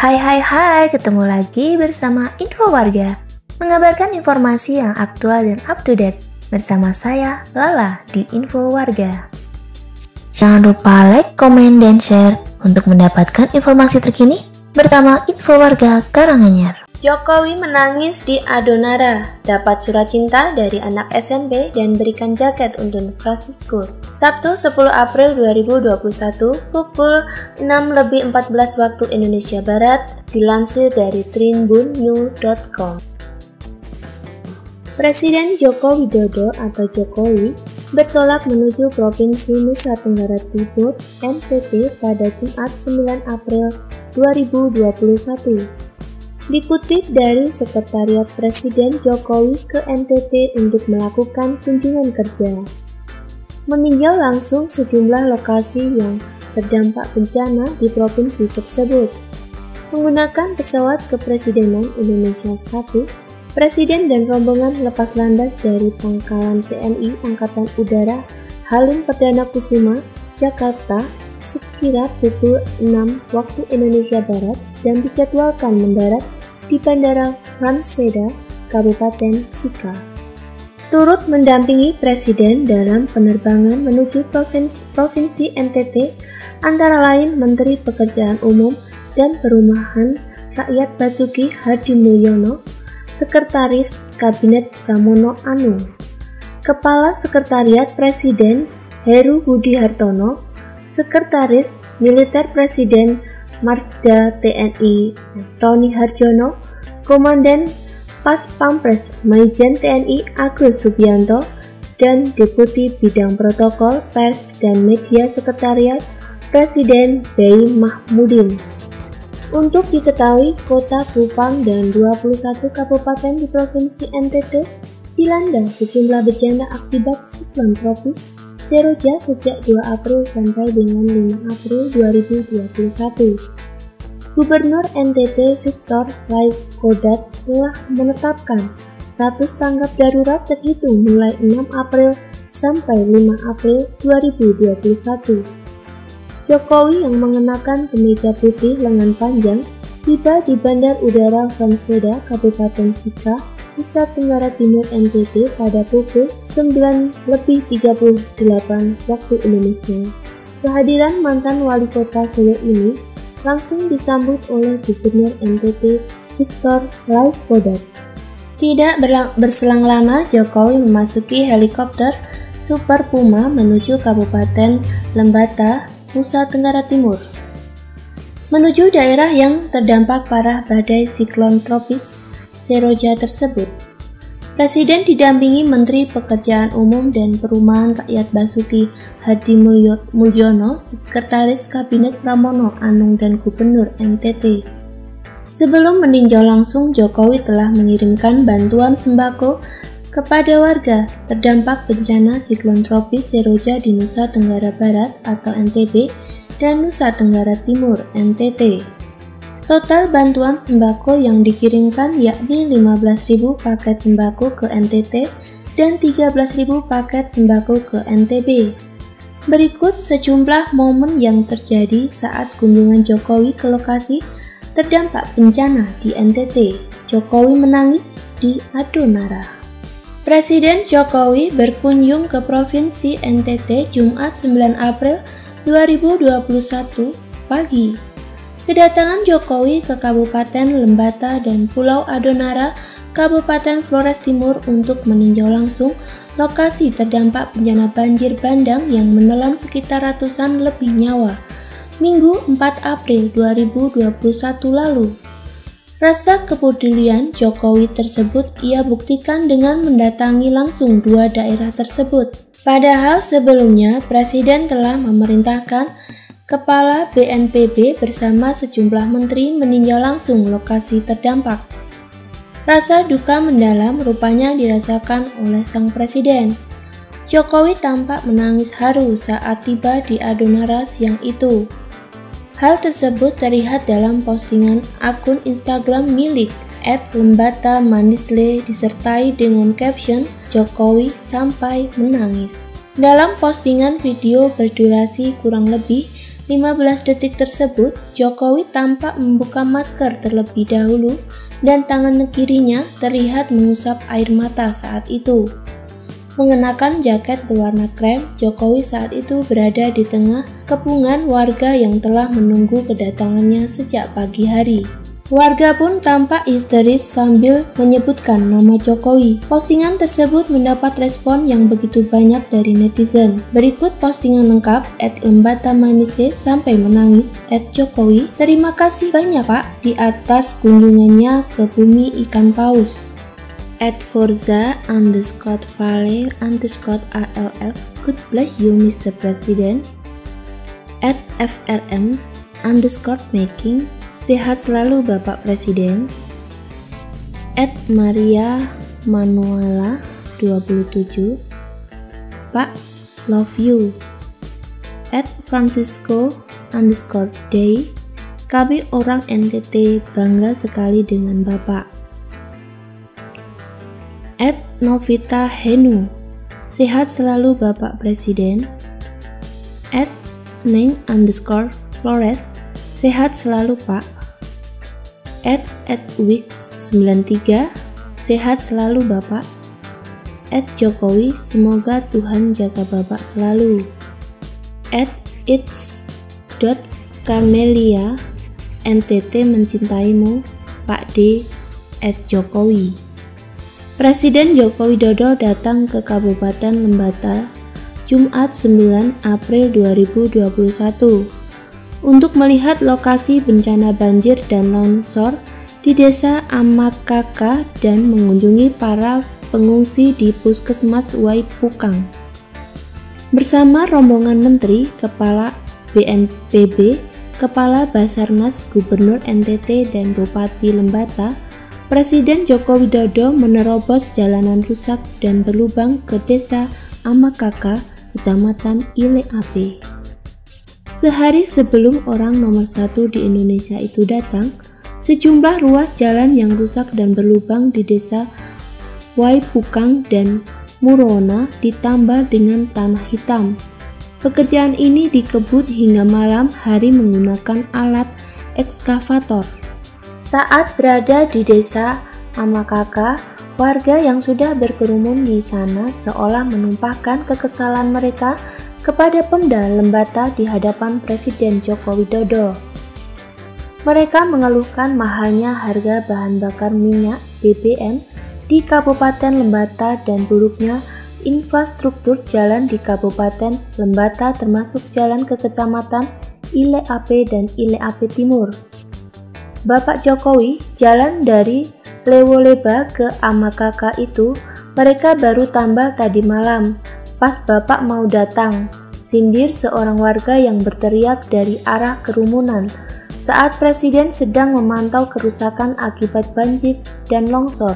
Hai, ketemu lagi bersama Info Warga, mengabarkan informasi yang aktual dan up to date bersama saya, Lala, di Info Warga. Jangan lupa like, komen, dan share untuk mendapatkan informasi terkini bersama Info Warga Karanganyar. Jokowi menangis di Adonara, dapat surat cinta dari anak SMP dan berikan jaket untuk Franciscus. Sabtu 10 April 2021 pukul 6:14 waktu Indonesia Barat, dilansir dari tribunnews.com. Presiden Joko Widodo atau Jokowi bertolak menuju Provinsi Nusa Tenggara Timur (NTT) pada Jumat 9 April 2021. Dikutip dari Sekretariat Presiden Jokowi ke NTT untuk melakukan kunjungan kerja, meninjau langsung sejumlah lokasi yang terdampak bencana di provinsi tersebut. Menggunakan pesawat Kepresidenan Indonesia 1, Presiden dan rombongan lepas landas dari Pangkalan TNI Angkatan Udara Halim Perdana Kusuma, Jakarta, sekira pukul 6 waktu Indonesia Barat dan dijadwalkan mendarat di Bandara Franseda, Kabupaten Sika. Turut mendampingi Presiden dalam penerbangan menuju Provinsi NTT antara lain Menteri Pekerjaan Umum dan Perumahan Rakyat Basuki Hadimulyono, Sekretaris Kabinet Pramono Anung, Kepala Sekretariat Presiden Heru Budi Hartono, Sekretaris Militer Presiden Marsda TNI Tony Harjono, Komandan Pas Pampres Maijen TNI Agus Subianto, dan Deputi Bidang Protokol Pers dan Media Sekretariat Presiden Bey Mahmudin. Untuk diketahui, Kota Kupang dan 21 kabupaten di Provinsi NTT dilanda sejumlah bencana akibat siklon tropis Seroja sejak 2 April sampai dengan 5 April 2021. Gubernur NTT Victor Raiskodat telah menetapkan status tanggap darurat terhitung mulai 6 April sampai 5 April 2021. Jokowi yang mengenakan kemeja putih lengan panjang tiba di Bandar Udara Franseda, Kabupaten Sika, Nusa Tenggara Timur NTT pada pukul 9:38 waktu Indonesia. Kehadiran mantan wali kota Solo ini langsung disambut oleh Gubernur NTT Victor Raiskodat. Tidak berselang lama, Jokowi memasuki helikopter Super Puma menuju Kabupaten Lembata, Nusa Tenggara Timur, menuju daerah yang terdampak parah badai siklon tropis Seroja tersebut. Presiden didampingi Menteri Pekerjaan Umum dan Perumahan Rakyat Basuki Hadimulyono, Sekretaris Kabinet Pramono Anung, dan Gubernur NTT. Sebelum meninjau langsung, Jokowi telah mengirimkan bantuan sembako kepada warga terdampak bencana siklon tropis Seroja di Nusa Tenggara Barat atau NTB dan Nusa Tenggara Timur NTT. Total bantuan sembako yang dikirimkan yakni 15.000 paket sembako ke NTT dan 13.000 paket sembako ke NTB. Berikut sejumlah momen yang terjadi saat kunjungan Jokowi ke lokasi terdampak bencana di NTT. Jokowi menangis di Adonara. Presiden Jokowi berkunjung ke Provinsi NTT Jumat 9 April 2021 pagi. Kedatangan Jokowi ke Kabupaten Lembata dan Pulau Adonara, Kabupaten Flores Timur untuk meninjau langsung lokasi terdampak bencana banjir bandang yang menelan sekitar ratusan lebih nyawa, Minggu 4 April 2021 lalu. Rasa kepedulian Jokowi tersebut ia buktikan dengan mendatangi langsung dua daerah tersebut. Padahal sebelumnya Presiden telah memerintahkan Kepala BNPB bersama sejumlah menteri meninjau langsung lokasi terdampak. Rasa duka mendalam rupanya dirasakan oleh sang presiden. Jokowi tampak menangis haru saat tiba di Adonara siang itu. Hal tersebut terlihat dalam postingan akun Instagram milik @lembata_manisle disertai dengan caption Jokowi sampai menangis. Dalam postingan video berdurasi kurang lebih 15 detik tersebut, Jokowi tampak membuka masker terlebih dahulu dan tangan kirinya terlihat mengusap air mata saat itu. Mengenakan jaket berwarna krem, Jokowi saat itu berada di tengah kepungan warga yang telah menunggu kedatangannya sejak pagi hari. Warga pun tampak histeris sambil menyebutkan nama Jokowi. Postingan tersebut mendapat respon yang begitu banyak dari netizen. Berikut postingan lengkap @lembatamanise sampai menangis @Jokowi. Terima kasih banyak Pak di atas kunjungannya ke bumi ikan paus. @Forza_Vale_ALF. God bless you Mr. President. @FRM_making. Sehat selalu Bapak Presiden. @Maria Manuela 27. Pak, love you. @Francisco_day. Kami orang NTT bangga sekali dengan Bapak. @Novita Henu. Sehat selalu Bapak Presiden. @Neng_Flores. Sehat selalu Pak. @Wix93. Sehat selalu Bapak. @Jokowi. Semoga Tuhan jaga Bapak selalu. @its.camelia. NTT mencintaimu Pak D. @Jokowi. Presiden Joko Widodo datang ke Kabupaten Lembata Jumat 9 April 2021 untuk melihat lokasi bencana banjir dan longsor di Desa Amakaka dan mengunjungi para pengungsi di Puskesmas Waipukang. Bersama rombongan Menteri, Kepala BNPB, Kepala Basarnas, Gubernur NTT, dan Bupati Lembata, Presiden Joko Widodo menerobos jalanan rusak dan berlubang ke Desa Amakaka, Kecamatan Ileape. Sehari sebelum orang nomor 1 di Indonesia itu datang, sejumlah ruas jalan yang rusak dan berlubang di Desa Waipukang dan Murona ditambal dengan tanah hitam. Pekerjaan ini dikebut hingga malam hari menggunakan alat ekskavator. Saat berada di Desa Amakaka, warga yang sudah berkerumun di sana seolah menumpahkan kekesalan mereka kepada Pemda Lembata di hadapan Presiden Joko Widodo. Mereka mengeluhkan mahalnya harga bahan bakar minyak BBM di Kabupaten Lembata dan buruknya infrastruktur jalan di Kabupaten Lembata termasuk jalan ke Kecamatan Ileape dan Ileape Timur. Bapak Jokowi, jalan dari Lewoleba ke Amakaka itu mereka baru tambal tadi malam. Pas Bapak mau datang, sindir seorang warga yang berteriak dari arah kerumunan saat Presiden sedang memantau kerusakan akibat banjir dan longsor.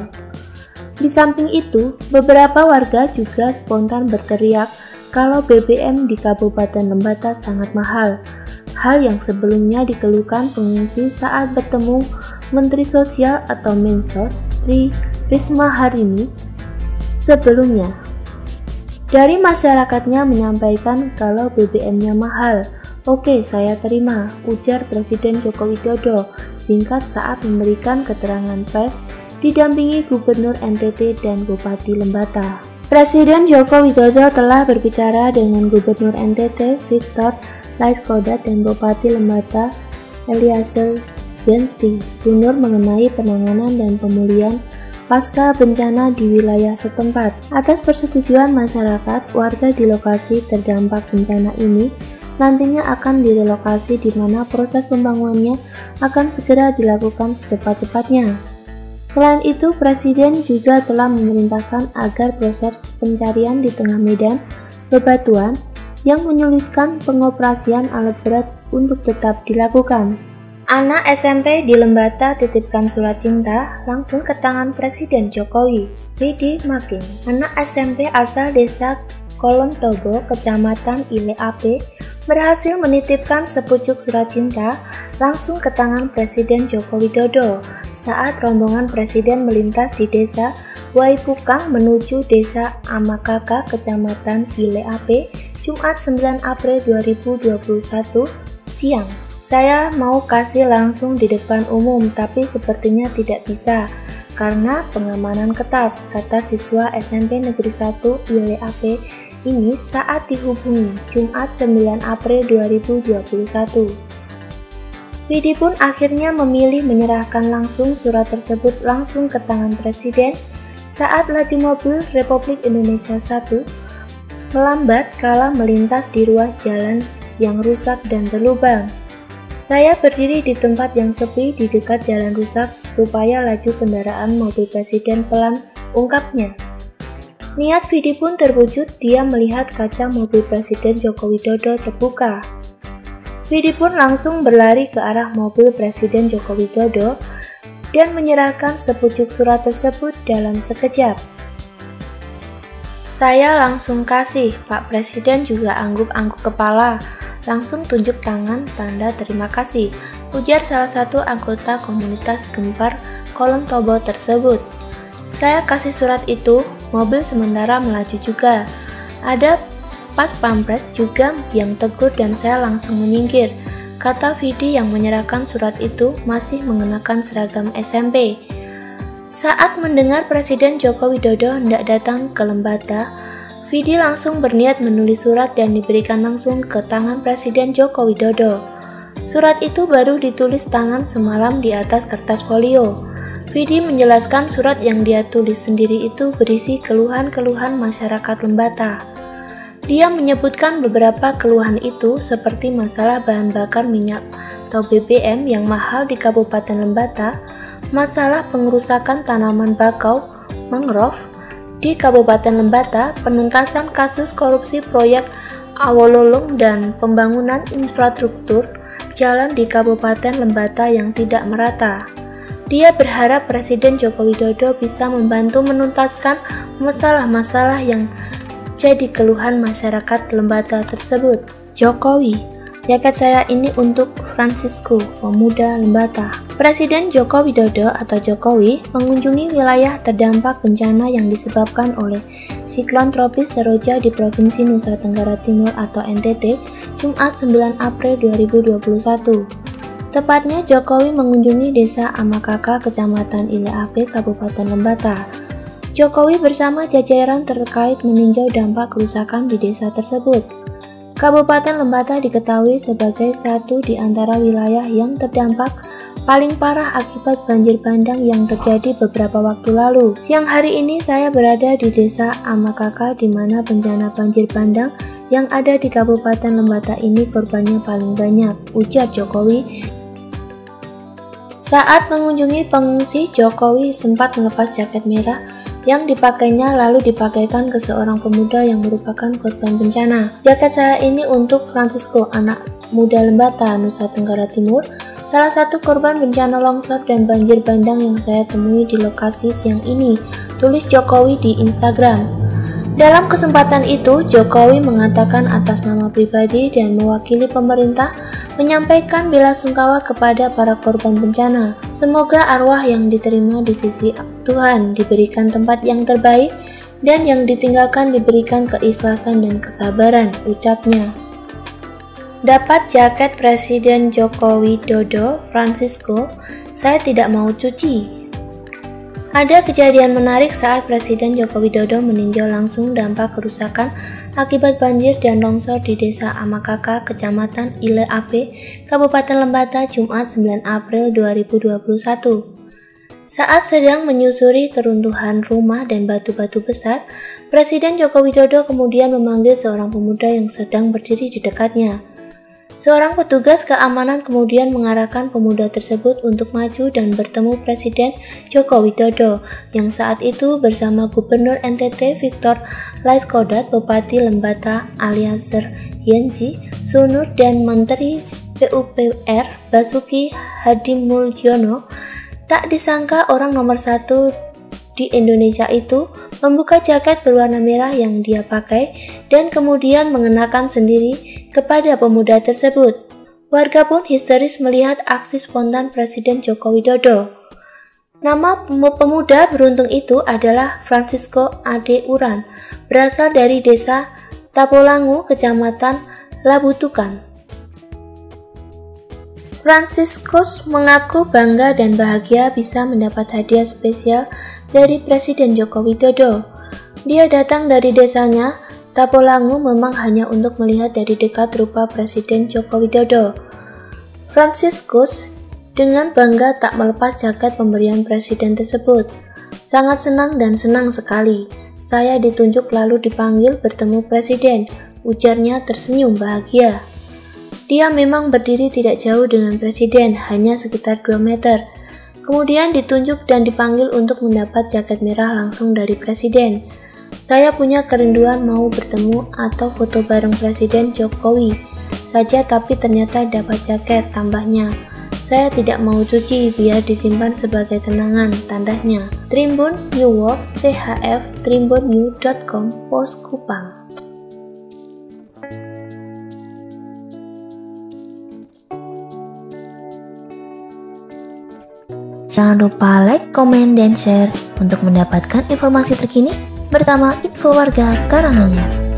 Di samping itu, beberapa warga juga spontan berteriak kalau BBM di Kabupaten Lembata sangat mahal, hal yang sebelumnya dikeluhkan pengungsi saat bertemu Menteri Sosial atau Mensos Tri Risma Harini sebelumnya. Dari masyarakatnya menyampaikan kalau BBM-nya mahal. Oke, saya terima, ujar Presiden Joko Widodo singkat saat memberikan keterangan pers didampingi Gubernur NTT dan Bupati Lembata. Presiden Joko Widodo telah berbicara dengan Gubernur NTT Victor Laiskodat dan Bupati Lembata Eliezer Genti Sunur mengenai penanganan dan pemulihan pasca bencana di wilayah setempat. Atas persetujuan masyarakat, warga di lokasi terdampak bencana ini nantinya akan direlokasi di mana proses pembangunannya akan segera dilakukan secepat-cepatnya. Selain itu, Presiden juga telah memerintahkan agar proses pencarian di tengah medan bebatuan yang menyulitkan pengoperasian alat berat untuk tetap dilakukan. Anak SMP di Lembata titipkan surat cinta langsung ke tangan Presiden Jokowi. Vidi Making, anak SMP asal desa Kolontobo, Kecamatan Ileape, berhasil menitipkan sepucuk surat cinta langsung ke tangan Presiden Joko Widodo saat rombongan Presiden melintas di desa Waipukang menuju desa Amakaka, Kecamatan Ileape, Jumat 9 April 2021 Siang, saya mau kasih langsung di depan umum, tapi sepertinya tidak bisa karena pengamanan ketat, kata siswa SMP Negeri 1 ILAP ini saat dihubungi Jumat 9 April 2021. Vidi pun akhirnya memilih menyerahkan langsung surat tersebut langsung ke tangan Presiden saat laju mobil Republik Indonesia 1 melambat kala melintas di ruas jalan yang rusak dan berlubang. Saya berdiri di tempat yang sepi di dekat jalan rusak supaya laju kendaraan mobil Presiden pelan, ungkapnya. Niat Vidi pun terwujud, dia melihat kaca mobil Presiden Joko Widodo terbuka. Vidi pun langsung berlari ke arah mobil Presiden Joko Widodo dan menyerahkan sepucuk surat tersebut dalam sekejap. Saya langsung kasih, Pak Presiden juga angguk-angguk kepala. Langsung tunjuk tangan tanda terima kasih, ujar salah satu anggota komunitas Gempar Kolong Tobo tersebut. Saya kasih surat itu, mobil sementara melaju juga. Ada pas pampres juga yang tegur dan saya langsung menyingkir, kata Vidi yang menyerahkan surat itu masih mengenakan seragam SMP. Saat mendengar Presiden Joko Widodo hendak datang ke Lembata, Vidi langsung berniat menulis surat dan diberikan langsung ke tangan Presiden Joko Widodo. Surat itu baru ditulis tangan semalam di atas kertas folio. Vidi menjelaskan surat yang dia tulis sendiri itu berisi keluhan-keluhan masyarakat Lembata. Dia menyebutkan beberapa keluhan itu seperti masalah bahan bakar minyak atau BBM yang mahal di Kabupaten Lembata, masalah pengerusakan tanaman bakau, mangrove, di Kabupaten Lembata, penuntasan kasus korupsi proyek Awololong dan pembangunan infrastruktur jalan di Kabupaten Lembata yang tidak merata. Dia berharap Presiden Joko Widodo bisa membantu menuntaskan masalah-masalah yang jadi keluhan masyarakat Lembata tersebut. Jokowi, jaket saya ini untuk Francisco, pemuda Lembata. Presiden Joko Widodo atau Jokowi mengunjungi wilayah terdampak bencana yang disebabkan oleh siklon tropis Seroja di Provinsi Nusa Tenggara Timur atau NTT, Jumat 9 April 2021. Tepatnya Jokowi mengunjungi Desa Amakaka, Kecamatan ILAP, Kabupaten Lembata. Jokowi bersama jajaran terkait meninjau dampak kerusakan di desa tersebut. Kabupaten Lembata diketahui sebagai satu di antara wilayah yang terdampak paling parah akibat banjir bandang yang terjadi beberapa waktu lalu. Siang hari ini saya berada di Desa Amakaka di mana bencana banjir bandang yang ada di Kabupaten Lembata ini korbannya paling banyak, ujar Jokowi. Saat mengunjungi pengungsi, Jokowi sempat melepas jaket merah yang dipakainya lalu dipakaikan ke seorang pemuda yang merupakan korban bencana. Jaket saya ini untuk Francisco, anak muda Lembata, Nusa Tenggara Timur, salah satu korban bencana longsor dan banjir bandang yang saya temui di lokasi siang ini, tulis Jokowi di Instagram. Dalam kesempatan itu, Jokowi mengatakan atas nama pribadi dan mewakili pemerintah menyampaikan belasungkawa kepada para korban bencana. Semoga arwah yang diterima di sisi Tuhan diberikan tempat yang terbaik dan yang ditinggalkan diberikan keikhlasan dan kesabaran, ucapnya. Dapat jaket Presiden Joko Widodo, Francisco, saya tidak mau cuci. Ada kejadian menarik saat Presiden Joko Widodo meninjau langsung dampak kerusakan akibat banjir dan longsor di Desa Amakaka, Kecamatan ILAP, Kabupaten Lembata, Jumat 9 April 2021. Saat sedang menyusuri keruntuhan rumah dan batu-batu besar, Presiden Joko Widodo kemudian memanggil seorang pemuda yang sedang berdiri di dekatnya. Seorang petugas keamanan kemudian mengarahkan pemuda tersebut untuk maju dan bertemu Presiden Joko Widodo yang saat itu bersama Gubernur NTT Victor Laiskodat, Bupati Lembata Aliaser Yenji Sunur dan Menteri PUPR Basuki Hadimulyono. Tak disangka orang nomor satu di Indonesia itu membuka jaket berwarna merah yang dia pakai dan kemudian mengenakan sendiri kepada pemuda tersebut. Warga pun histeris melihat aksi spontan Presiden Joko Widodo. Nama pemuda beruntung itu adalah Francisco Ade Uran, berasal dari Desa Tapolangu, Kecamatan Labutukan. Franciscus mengaku bangga dan bahagia bisa mendapat hadiah spesial dari Presiden Joko Widodo. Dia datang dari desanya, Tapolangu, memang hanya untuk melihat dari dekat rupa Presiden Joko Widodo. Franciscus dengan bangga tak melepas jaket pemberian presiden tersebut. Sangat senang dan senang sekali. Saya ditunjuk lalu dipanggil bertemu presiden, ujarnya tersenyum bahagia. Dia memang berdiri tidak jauh dengan presiden, hanya sekitar 2 meter. Kemudian ditunjuk dan dipanggil untuk mendapat jaket merah langsung dari presiden. Saya punya kerinduan mau bertemu atau foto bareng Presiden Jokowi saja, tapi ternyata dapat jaket, tambahnya. Saya tidak mau cuci biar disimpan sebagai kenangan, tandanya. Tribun New York, THF, tribunnew.com, Pos Kupang. Jangan lupa like, komen, dan share untuk mendapatkan informasi terkini bersama Info Warga Karanganyar.